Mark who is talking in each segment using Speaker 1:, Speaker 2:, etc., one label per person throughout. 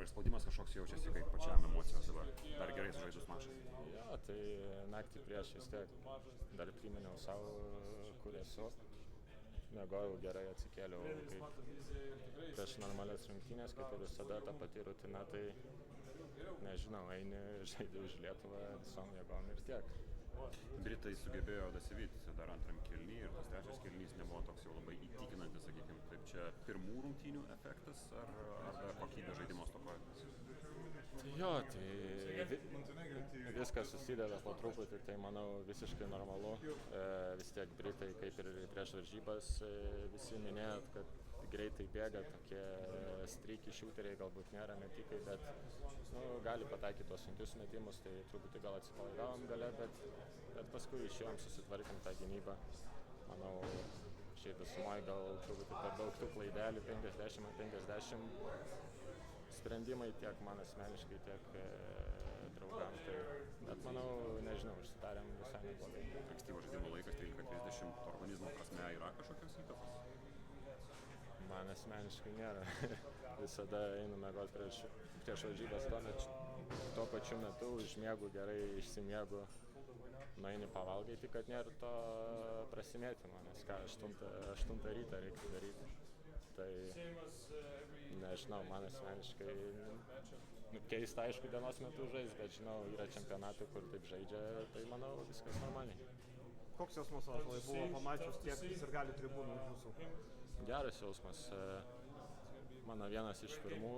Speaker 1: ir spaudimas kažkoks jaučiasi, kaip pačiam emocijos dabar, dar gerai sužaidus mačą.
Speaker 2: Jo, tai naktį prieš vis tiek dar priminiau savo, kur esu. Miegojau gerai, atsikėliau kaip prieš normalias rungtynės, kaip ir visada ta pati rutina, tai nežinau, eini, žaidži už Lietuvą visom jėgom ir tiek.
Speaker 1: Britai sugebėjo dasivyti dar antram kėliny ir tas trečias kėlinys nebuvo toks jau labai įtikinantis, sakykime, taip čia pirmų rungtynių efektas ar dar kokybė žaidimo stokoja?
Speaker 2: Jo, tai viskas susideda po truputį, tai manau visiškai normalu. Vis tiek Britai, kaip ir prieš varžybas, visi minėjot, kad greitai bėga, tokie streaky shooteriai galbūt nėra metikai, bet gali pataikyti tuos sunkius metimus, tai truputį gal atsipalaidavom gale, bet paskui išėjom, susitvarkėm tą gynybą. Manau, šiaip visumoje gal truputį per daug tų klaidelių, 50-50 sprendimai tiek man asmeniškai, tiek draugam. Bet manau, nežinau, užsitarėm visai neblogai.
Speaker 1: Ankstyvo žaidimo laikas, 13:30, organizmo prasme yra kažkokios įtakos?
Speaker 2: Man asmeniškai nėra. Visada einu miegoti prieš varžybas tuo pačiu metu, užmiegu gerai, išsimiegu, nueini pavalgai, tik kad nėra to prasimėtimo, nes ką, 8 rytą reikia daryti. Tai nežinau, man asmeniškai keista, aišku, dienos metu žais, bet žinau, yra čempionatų, kur taip žaidžia, tai manau viskas normaliai.
Speaker 3: Koks jausmas Ąžuolai buvo pamačius tiek sirgalių tribūnų už jūsų?
Speaker 2: Geras jausmas. Mano vienas iš pirmų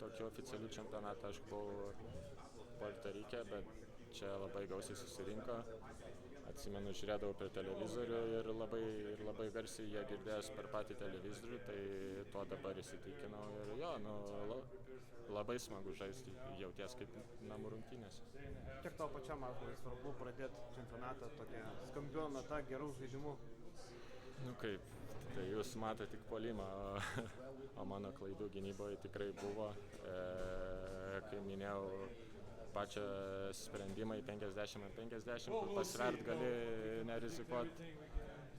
Speaker 2: tokių oficialių čempionatų, aš buvau Puerto Rike, bet čia labai gausiai susirinko. Atsimenu, žiūrėdavau per televizorių ir labai garsiai jie girdėjęs per patį televizorių, tai tuo dabar įsitikinau ir jo, labai smagu žaisti, jauties kaip namų rungtynės.
Speaker 3: Kiek tau pačiam Ąžuolai svarbu pradėti čempionatą tokia skambiu nata, gerų žaidimų?
Speaker 2: Kaip, tai jūs matote tik puolimą, o mano klaidų gynyboje tikrai buvo. Kai minėjau, pačio sprendimai 50-50, kur pasvert gali nerizikuoti.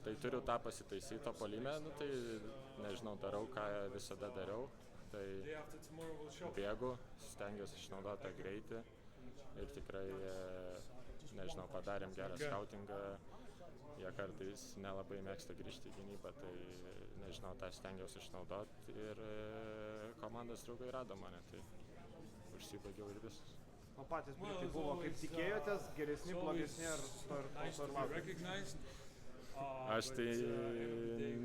Speaker 2: Tai turiu tą pasitaisyti to puolime, tai nežinau, darau, ką visada dariau. Tai bėgu, stengiuosi išnaudoti tą greitį ir tikrai, nežinau, padarėm gerą skautingą. Jie kartais nelabai mėgsta grįžti į gynybą, tai nežinau, tą stengiausi išnaudoti ir komandos draugai rado mane, tai užsibaigiau ir viskas.
Speaker 3: O patys Britai buvo kaip tikėjotės, geresni, blogesni ar to ir laukėte?
Speaker 2: Aš tai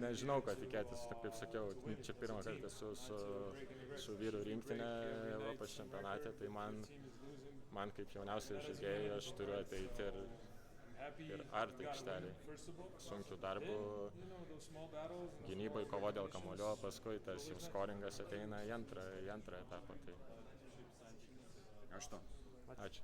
Speaker 2: nežinau, ką tikėtis, kaip sakiau, čia pirmą kartą esu su vyrų rinktinė Europos čempionate, tai man kaip jauniausiai žaidėjai aš turiu ateiti ir arti aikšteliai. Sunkiu darbu, gynybai kovo dėl kamuolio, paskui tas jau skoringas ateina į antrą etapą. Tai...
Speaker 1: Ačiū.
Speaker 2: Ačiū.